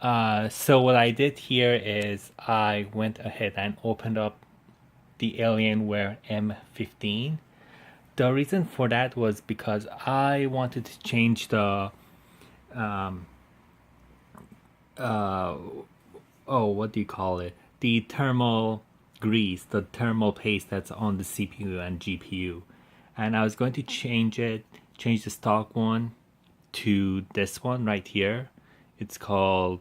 So what I did here is I went ahead and opened up the Alienware M15. The reason for that was because I wanted to change the what do you call it? The thermal grease, the thermal paste that's on the CPU and GPU. And I was going to change the stock one to this one right here. It's called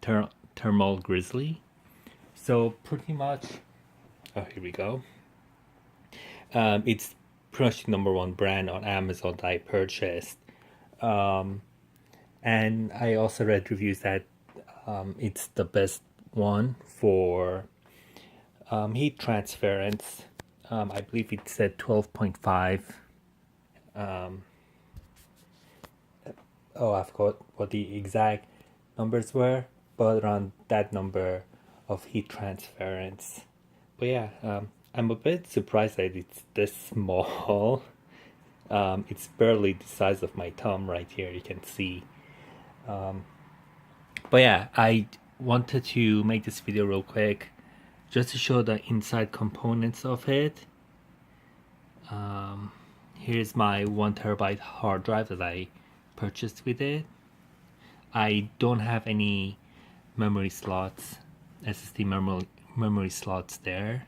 Thermal Grizzly. So pretty much, here we go. It's pretty much the #1 brand on Amazon that I purchased. And I also read reviews that it's the best one for heat transference. I believe it said 12.5. I forgot what the exact numbers were, but around that number of heat transference. But yeah, I'm a bit surprised that it's this small. It's barely the size of my thumb right here, you can see. But yeah, I wanted to make this video real quick just to show the inside components of it. Here's my 1 TB hard drive that I purchased with it. I don't have any memory slots, SSD memory slots there.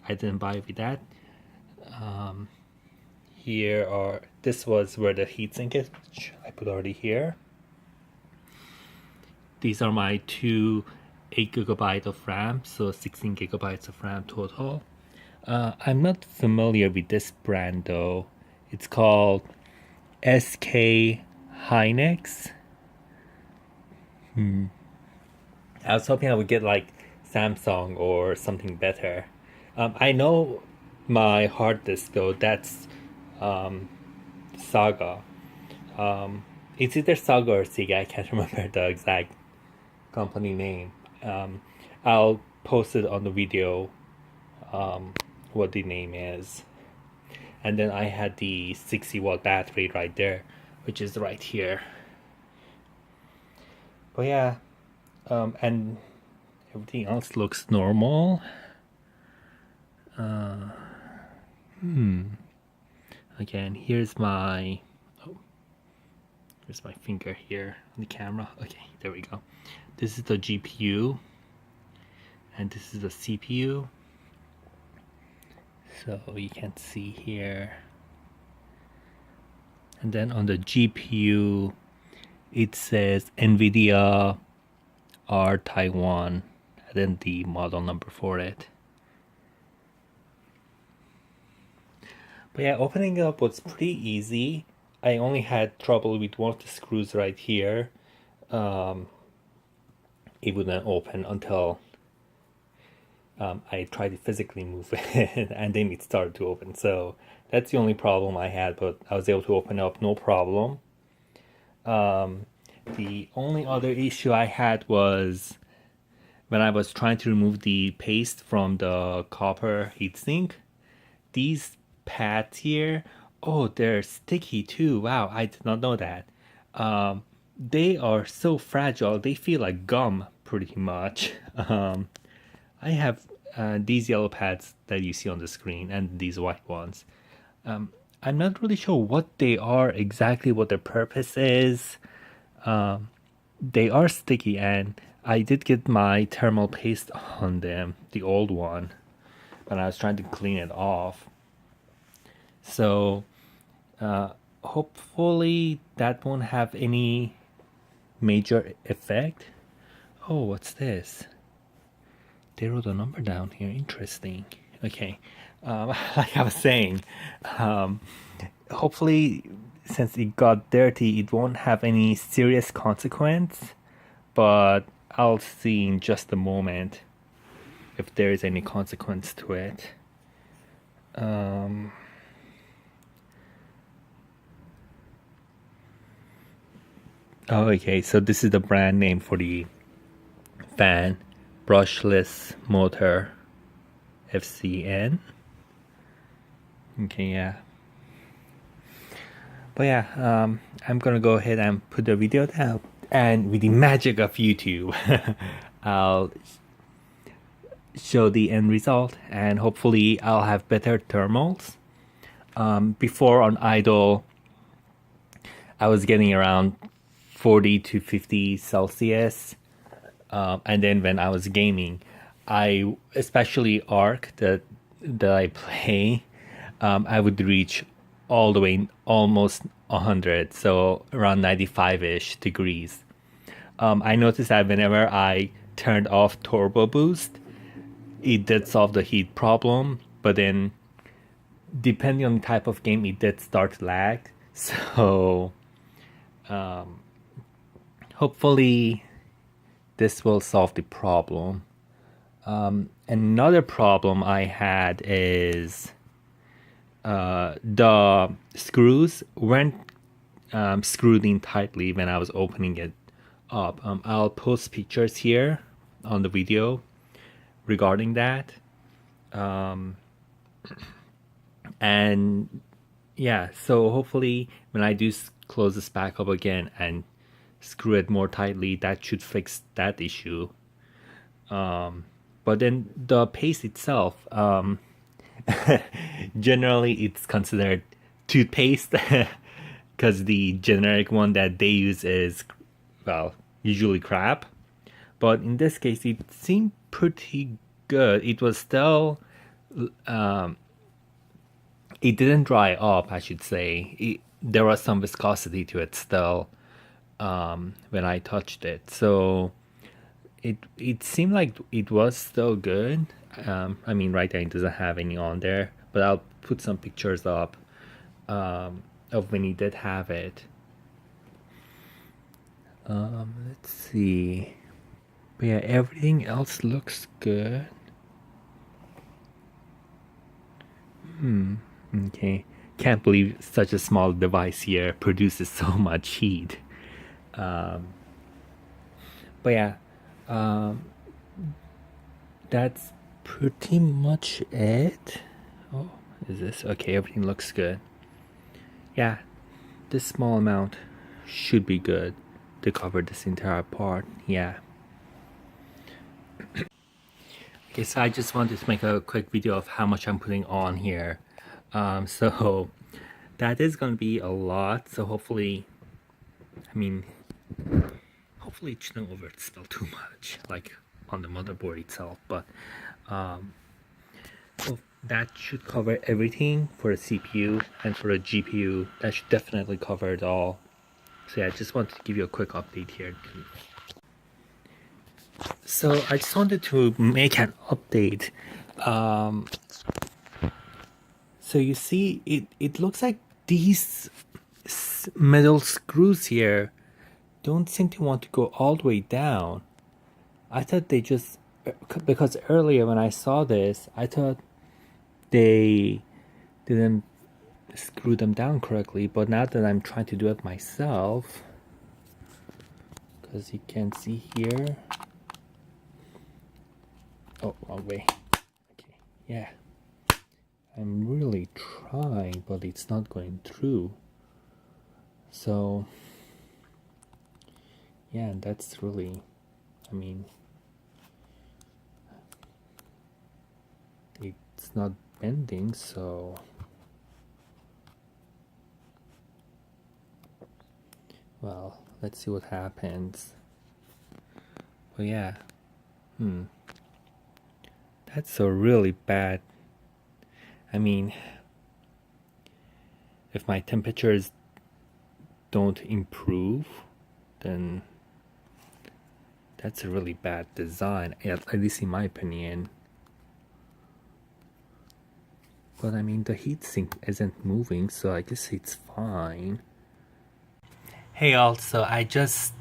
I didn't buy with that. This was where the heatsink is, which I put already here. These are my two 8 GB of RAM, so 16 GB of RAM total. I'm not familiar with this brand though. It's called SK Hynix. I was hoping I would get like Samsung or something better. I know my hard disk though, that's Saga. It's either Saga or Sega, I can't remember the exact company name. I'll post it on the video what the name is. And then I had the 60-watt battery right there, which is right here. But yeah, and everything else looks normal. Again, here's my finger here on the camera. Okay, there we go. This is the GPU, and this is the CPU. So you can see here. And then on the GPU, it says NVIDIA R Taiwan, and then the model number for it. But yeah, opening it up was pretty easy. I only had trouble with one of the screws right here. It wouldn't open until I tried to physically move it, and then it started to open. So that's the only problem I had, but I was able to open up no problem. The only other issue I had was when I was trying to remove the paste from the copper heatsink. These pads here, oh, they're sticky too. Wow, I did not know that. They are so fragile, they feel like gum pretty much. I have these yellow pads that you see on the screen and these white ones. I'm not really sure what they are exactly, what their purpose is. They are sticky, and I did get my thermal paste on them, the old one, when I was trying to clean it off. So hopefully that won't have any major effect. Oh, what's this? They wrote a number down here. Interesting. Okay. Like I was saying, hopefully since it got dirty, it won't have any serious consequence, but I'll see in just a moment if there is any consequence to it. Okay, so this is the brand name for the fan, brushless motor, FCN. Okay, yeah. But yeah, I'm gonna go ahead and put the video And with the magic of YouTube, I'll show the end result, and hopefully I'll have better thermals. Before on idle, I was getting around 40 to 50 Celsius. And then when I was gaming, especially Arc that I play, I would reach all the way almost 100, so around 95-ish degrees. I noticed that whenever I turned off turbo boost, it did solve the heat problem, but then depending on the type of game, it did start lag. So hopefully this will solve the problem. Another problem I had is the screws weren't screwed in tightly when I was opening it up. I'll post pictures here on the video regarding that. And yeah, so hopefully when I do close this back up again and screw it more tightly, that should fix that issue. But then the paste itself, generally it's considered toothpaste because the generic one that they use is, well, usually crap. But in this case, it seemed pretty good. It was still, it didn't dry up, I should say. There was some viscosity to it still when I touched it. So it seemed like it was still good. I mean, right now it doesn't have any on there, but I'll put some pictures up of when he did have it. Let's see. But yeah, everything else looks good. Okay. Can't believe such a small device here produces so much heat. But yeah, that's pretty much it. Oh, is this okay? Everything looks good. Yeah, this small amount should be good to cover this entire part. Yeah. Okay, so I just wanted to make a quick video of how much I'm putting on here. So that is going to be a lot. So hopefully, hopefully it shouldn't overspill too much, like on the motherboard itself. But so that should cover everything for the CPU, and for the GPU, that should definitely cover it all. So yeah, I just wanted to give you a quick update here too. So I just wanted to make an update. So you see, it looks like these metal screws here don't seem to want to go all the way down. I thought they just, because earlier when I saw this, I thought they didn't screw them down correctly, but now that I'm trying to do it myself, because you can see here, oh, wrong way. Okay, yeah. I'm really trying, but it's not going through. So, yeah, that's really, it's not bending, so. Well, let's see what happens. But yeah, that's a really bad. If my temperatures don't improve, then that's a really bad design, at least in my opinion. But the heatsink isn't moving, so I guess it's fine. Hey all, so I just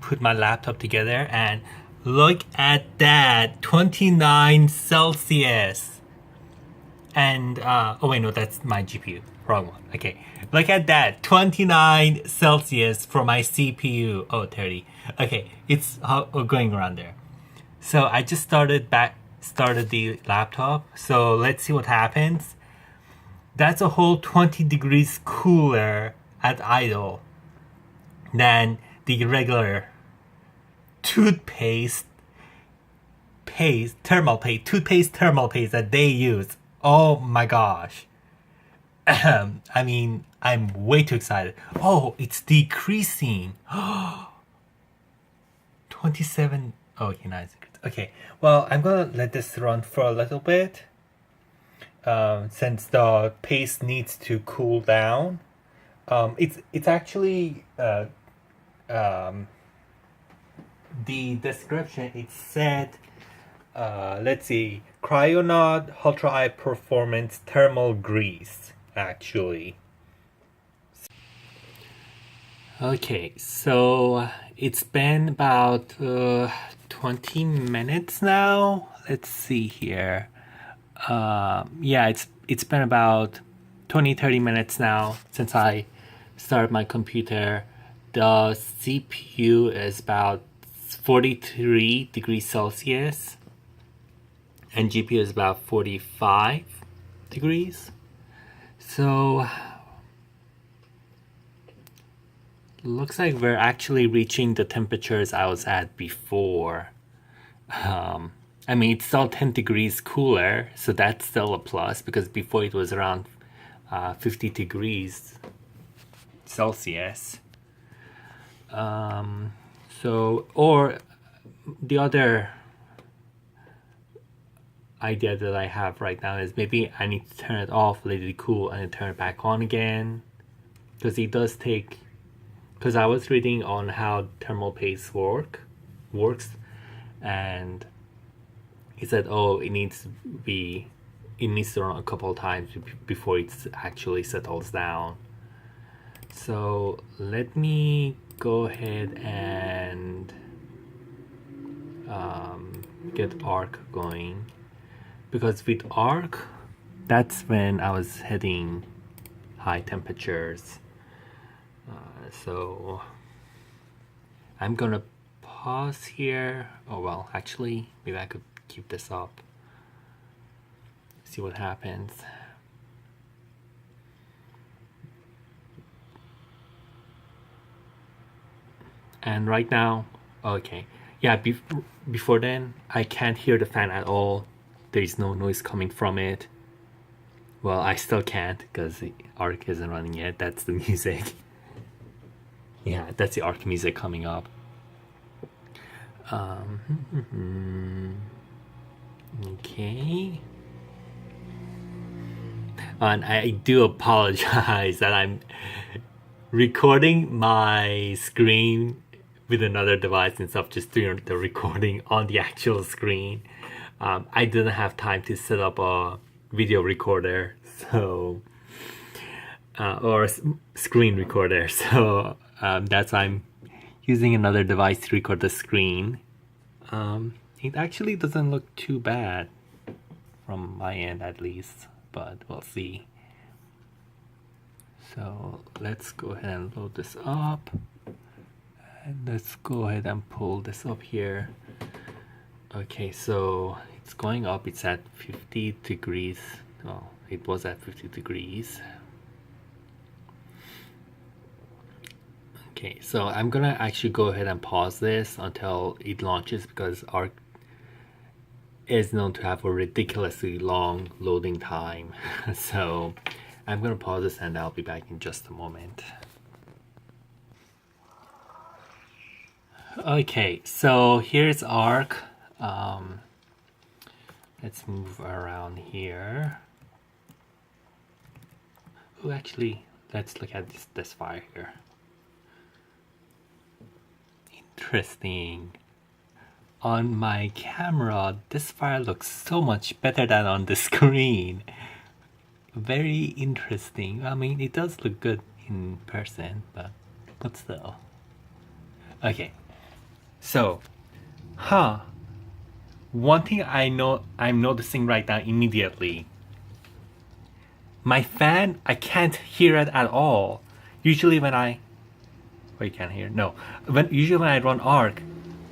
put my laptop together, and look at that, 29 Celsius. And, oh wait, no, that's my GPU. Wrong one. Okay, look at that, 29 Celsius for my CPU. Oh, 30. Okay, it's going around there. So I just started the laptop. So let's see what happens. That's a whole 20 degrees cooler at idle than the regular toothpaste thermal paste that they use. Oh my gosh. I mean, I'm way too excited. Oh, it's decreasing. 27. Okay, nice. Okay, well, I'm gonna let this run for a little bit. Since the paste needs to cool down. It's actually the description. It said, let's see, Kryonaut Ultra High Performance Thermal Grease. Actually. Okay, so it's been about 20 minutes now. Let's see here. Yeah, it's been about 20-30 minutes now since I started my computer. The CPU is about 43 degrees Celsius and GPU is about 45 degrees. So looks like we're actually reaching the temperatures I was at before. I mean, it's still 10 degrees cooler, so that's still a plus because before it was around 50 degrees Celsius. So, or the other idea that I have right now is maybe I need to turn it off, let it cool, and then turn it back on again. Because it does take, because I was reading on how thermal paste works, and he said, oh, it needs to run a couple of times before it actually settles down. So let me go ahead and get arc going, because with arc, that's when I was hitting high temperatures. So I'm gonna pause here. Oh well, actually, maybe I could keep this up, see what happens. And right now, okay, yeah, before then I can't hear the fan at all. There is no noise coming from it. Well, I still can't because the arc isn't running yet. That's the music. Yeah, that's the arc music coming up. Okay. And I do apologize that I'm recording my screen with another device instead of just doing the recording on the actual screen. I didn't have time to set up a video recorder, so or screen recorder, so that's why I'm using another device to record the screen. It actually doesn't look too bad from my end, at least, but we'll see. So let's go ahead and load this up, and let's go ahead and pull this up here. Okay, so it's going up. It's at 50 degrees. Oh, it was at 50 degrees. Okay, so I'm gonna actually go ahead and pause this until it launches, because Arc is known to have a ridiculously long loading time. So I'm gonna pause this and I'll be back in just a moment. Okay, so here's Arc. Let's move around here. Oh, actually, let's look at this fire here. Interesting. On my camera, this fire looks so much better than on the screen. Very interesting. I mean, it does look good in person, but still. Okay. So, one thing I'm noticing right now immediately. My fan, I can't hear it at all. Usually when I... Oh, you can't hear? No. Usually when I run Arc,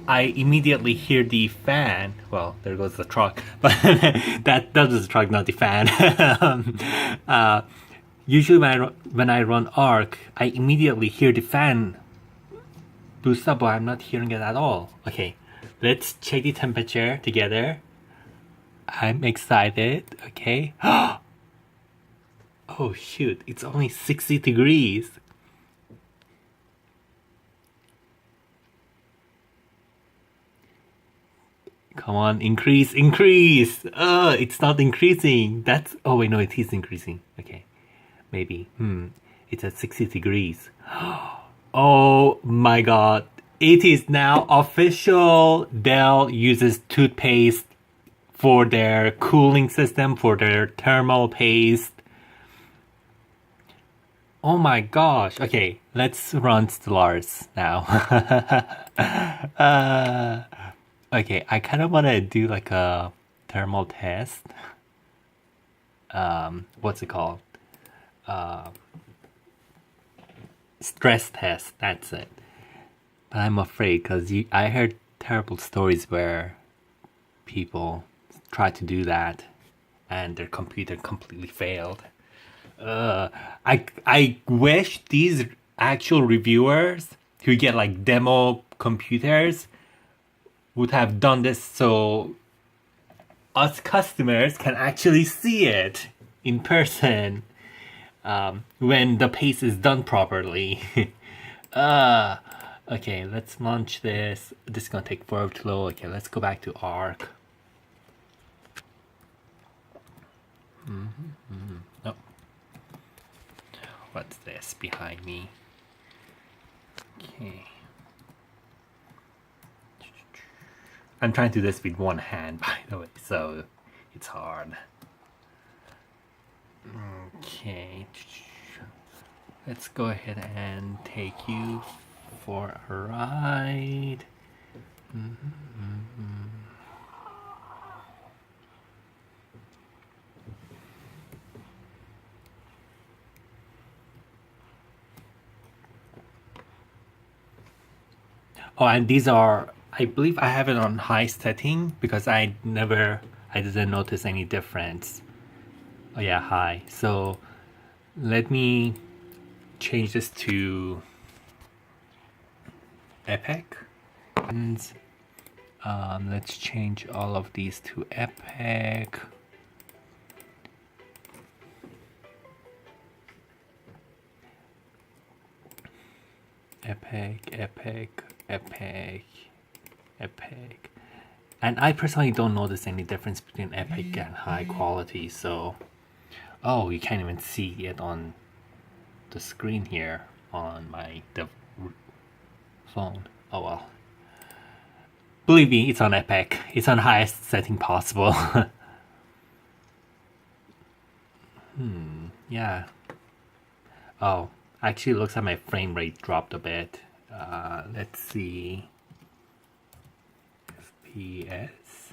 I immediately hear the fan. Well, there goes the truck. But that was the truck, not the fan. Usually when I run Arc, I immediately hear the fan boost up, but I'm not hearing it at all. Okay, let's check the temperature together. I'm excited. Okay. Oh shoot, it's only 60 degrees. Come on, increase, increase. It's not increasing. That's, oh wait, no, it is increasing. Okay, maybe. It's at 60 degrees. Oh my god. It is now official. Dell uses toothpaste for their cooling system, for their thermal paste. Oh my gosh. Okay, let's run Stellars now. Okay, I kind of want to do like a thermal test. What's it called? Stress test. That's it. But I'm afraid because I heard terrible stories where people tried to do that and their computer completely failed. I wish these actual reviewers who get like demo computers would have done this so us customers can actually see it in person when the paste is done properly. Okay, let's launch this. This is gonna take forever to load. Okay, let's go back to Arc. Oh. What's this behind me? Okay. I'm trying to do this with one hand, by the way, so it's hard. Okay. Let's go ahead and take you for a ride. Oh, and these are, I believe I have it on high setting because I didn't notice any difference. Oh yeah, high. So let me change this to Epic. And let's change all of these to Epic. Epic. And I personally don't notice any difference between Epic and high quality, so... Oh, you can't even see it on the screen here on my phone. Oh well. Believe me, it's on Epic. It's on highest setting possible. Yeah. Oh, actually it looks like my frame rate dropped a bit. Let's see. FPS.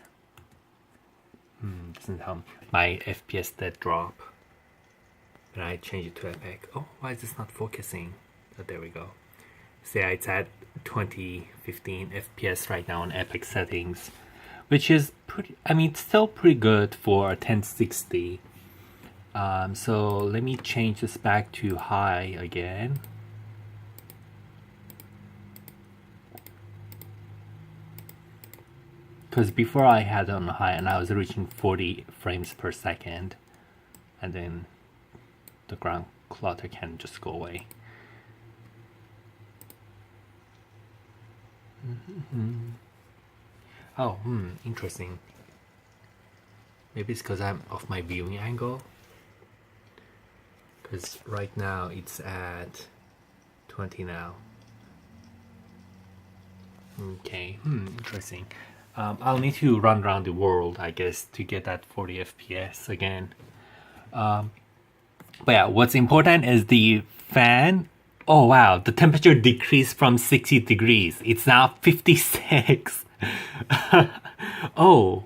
Doesn't help. My FPS did drop. But I change it to Epic. Oh, why is this not focusing? Oh, there we go. So yeah, it's at 2015 FPS right now on Epic settings, which is pretty, I mean, it's still pretty good for a 1060. So let me change this back to high again. Because before I had it on high and I was reaching 40 frames per second, and then the ground clutter can just go away. Oh, interesting. Maybe it's because I'm off my viewing angle. Because right now it's at 20 now. Okay, interesting. I'll need to run around the world, I guess, to get that 40 FPS again. But yeah, what's important is the fan. Oh wow, the temperature decreased from 60 degrees. It's now 56. Oh,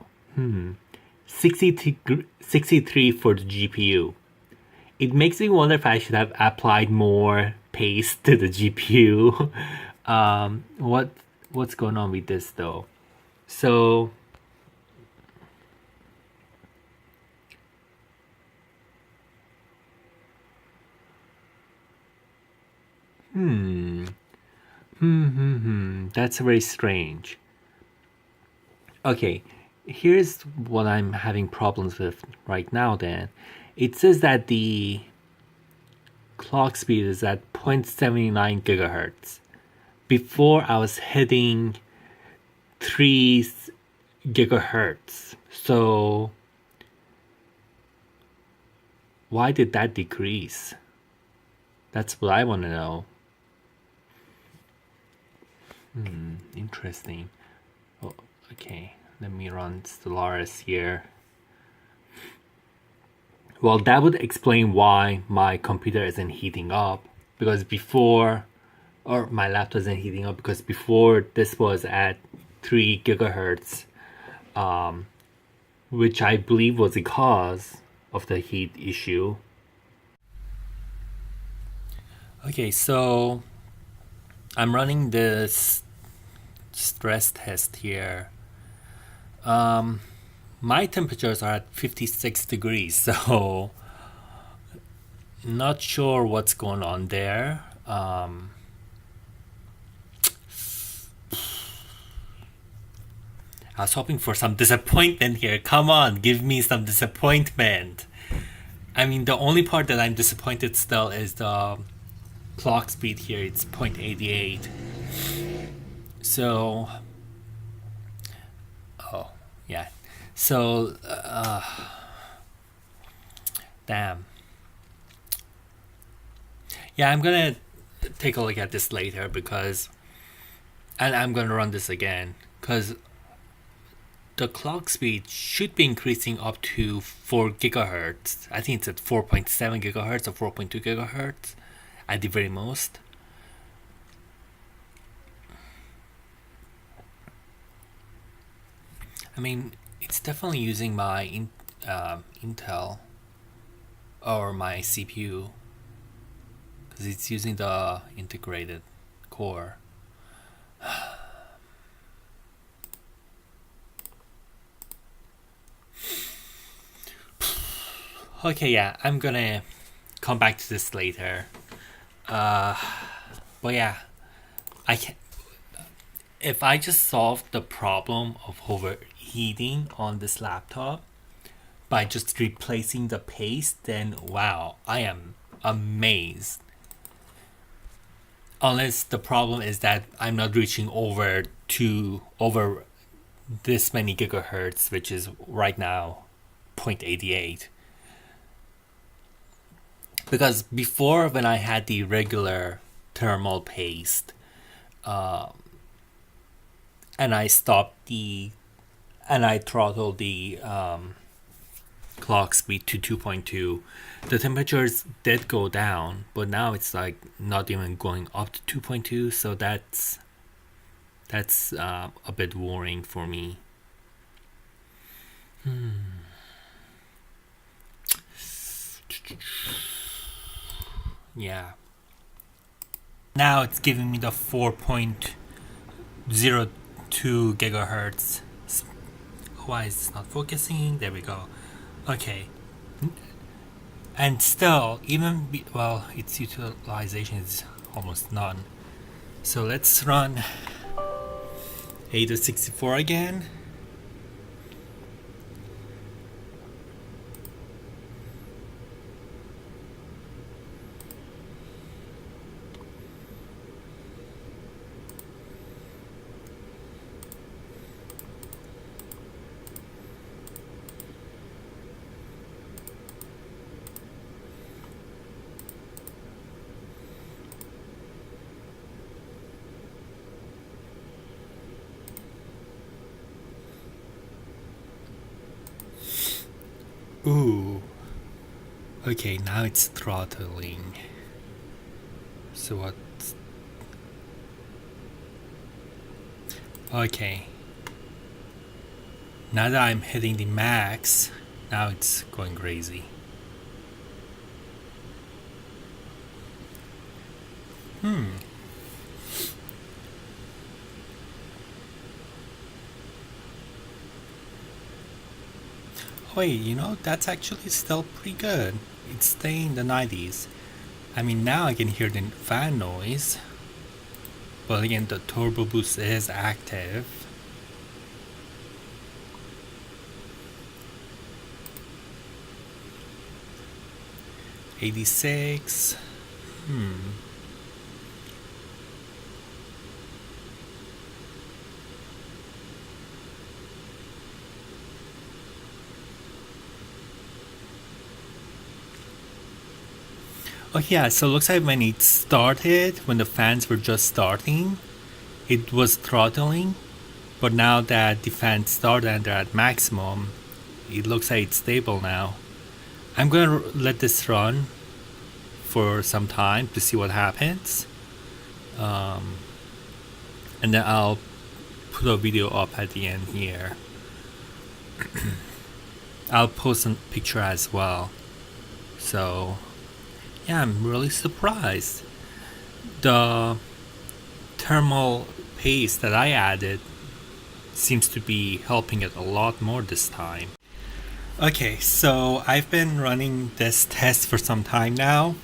63 for the GPU. It makes me wonder if I should have applied more paste to the GPU. What's going on with this though? So That's very strange. Okay, here's what I'm having problems with right now then. It says that the clock speed is at 0.79 gigahertz. Before I was hitting 3 gigahertz. So why did that decrease? That's what I want to know. Interesting. Oh, okay, let me run Stellaris here. Well, that would explain why my computer isn't heating up, because before, or my laptop isn't heating up because before this was at 3 gigahertz, which I believe was the cause of the heat issue. Okay, so I'm running this stress test here. My temperatures are at 56 degrees, so not sure what's going on there. I was hoping for some disappointment here. Come on, give me some disappointment. I mean, the only part that I'm disappointed still is the clock speed here. It's 0.88. So, oh, yeah. So, damn. Yeah, I'm gonna take a look at this later because, and I'm gonna run this again because the clock speed should be increasing up to 4 gigahertz. I think it's at 4.7 gigahertz or 4.2 gigahertz at the very most. I mean, it's definitely using my Intel or my CPU because it's using the integrated core. Okay, yeah, I'm gonna come back to this later. But yeah, I can. If I just solve the problem of overheating on this laptop by just replacing the paste, then wow, I am amazed. Unless the problem is that I'm not reaching over this many gigahertz, which is right now 0.88. Because before, when I had the regular thermal paste, and I throttled the clock speed to 2.2, the temperatures did go down, but now it's like not even going up to 2.2, so that's a bit worrying for me. Yeah. Now it's giving me the 4.02 gigahertz. Why is this not focusing? There we go. Okay. And still, its utilization is almost none. So let's run 864 again. Ooh. Okay, now it's throttling. So what? Okay. Now that I'm hitting the max, now it's going crazy. Wait, that's actually still pretty good. It's staying in the 90s. I mean, now I can hear the fan noise. But again, the turbo boost is active. $86. Oh yeah, so it looks like when it started, when the fans were just starting, it was throttling. But now that the fans started and they're at maximum, it looks like it's stable now. I'm gonna let this run for some time to see what happens. And then I'll put a video up at the end here. I'll post a picture as well. So yeah, I'm really surprised. The thermal paste that I added seems to be helping it a lot more this time. Okay, so I've been running this test for some time now.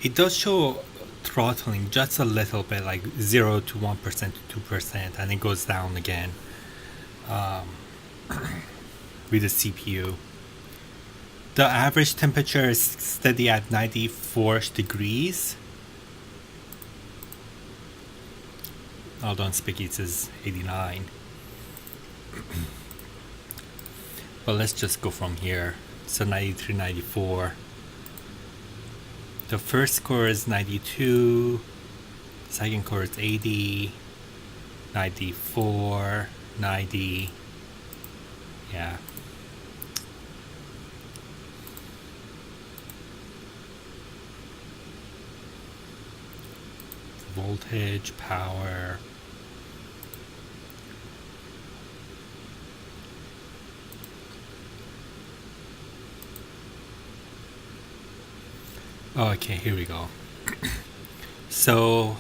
It does show throttling just a little bit, like 0 to 1% to 2%, and it goes down again with the CPU. The average temperature is steady at 94 degrees. Although on Spiky it says 89. But let's just go from here. So 93, 94. The first core is 92. Second core is 80. 94. 90. Yeah. Voltage, power. Okay, here we go. So,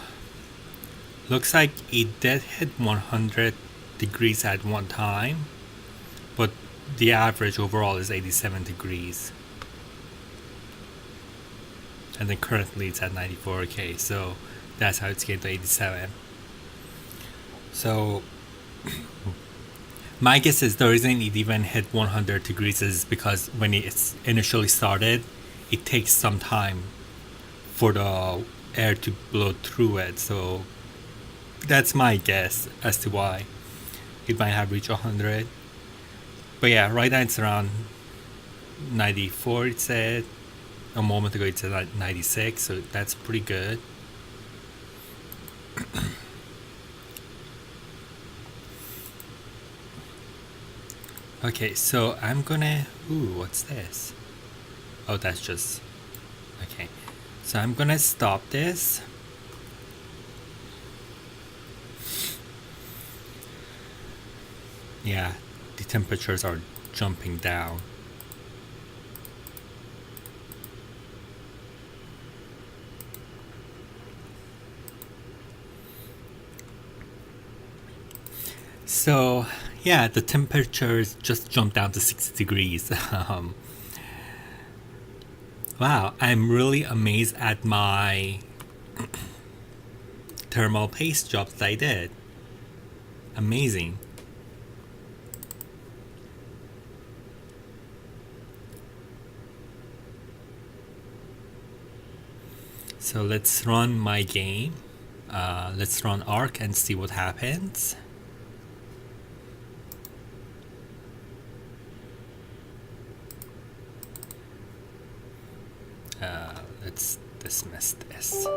looks like it did hit 100 degrees at one time, but the average overall is 87 degrees. And then currently it's at 94. Okay, so that's how it's getting to 87. So my guess is the reason it even hit 100 degrees is because when it's initially started, it takes some time for the air to blow through it. So that's my guess as to why it might have reached 100. But yeah, right now it's around 94, it said. A moment ago it said 96, so that's pretty good. Okay, so I'm gonna... Ooh, what's this? Oh, that's just... Okay, so I'm gonna stop this. Yeah, the temperatures are jumping down. So yeah, the temperatures just jumped down to 60 degrees. Wow, I'm really amazed at my thermal paste jobs that I did. Amazing. So let's run my game. Let's run Arc and see what happens. Let's dismiss this.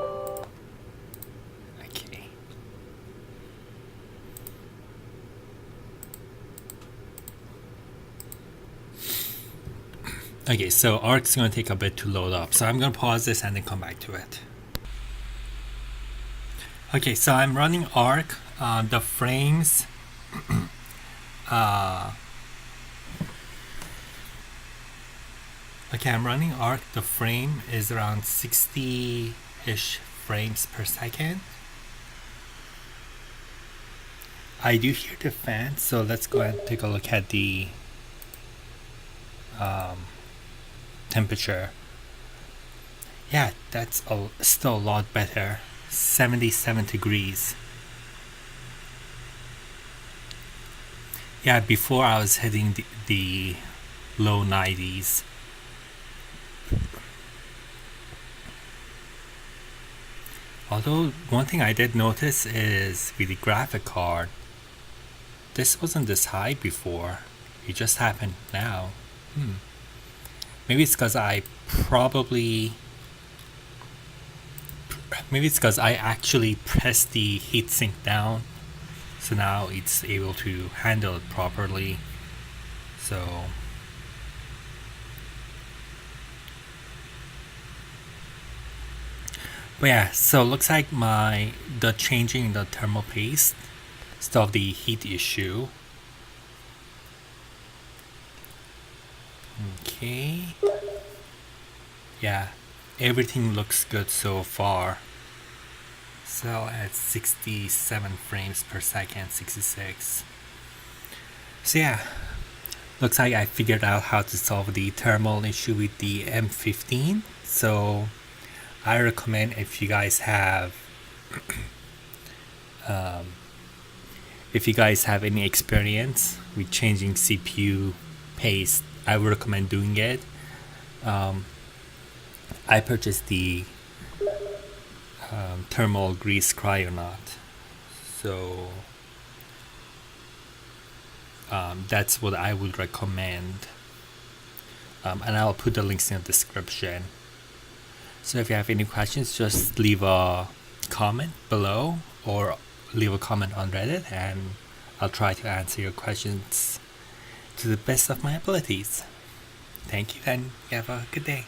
Okay. Okay, so Arc's going to take a bit to load up. So I'm going to pause this and then come back to it. Okay, so I'm running Arc. The frames... Okay, I'm running Arc. The frame is around 60-ish frames per second. I do hear the fan, so let's go ahead and take a look at the temperature. Yeah, that's still a lot better. 77 degrees. Yeah, before I was hitting the low 90s. Although one thing I did notice is with the graphic card, this wasn't this high before. It just happened now. Maybe it's because maybe it's because I actually pressed the heatsink down, so now it's able to handle it properly. So but yeah, so looks like the changing the thermal paste solved the heat issue. Okay. Yeah, everything looks good so far. So at 67 frames per second, 66. So yeah, looks like I figured out how to solve the thermal issue with the M15. So I recommend if you guys have any experience with changing CPU paste, I would recommend doing it. I purchased the thermal grease Kryonaut, so that's what I would recommend, and I'll put the links in the description. So if you have any questions, just leave a comment below or leave a comment on Reddit, and I'll try to answer your questions to the best of my abilities. Thank you, and you have a good day.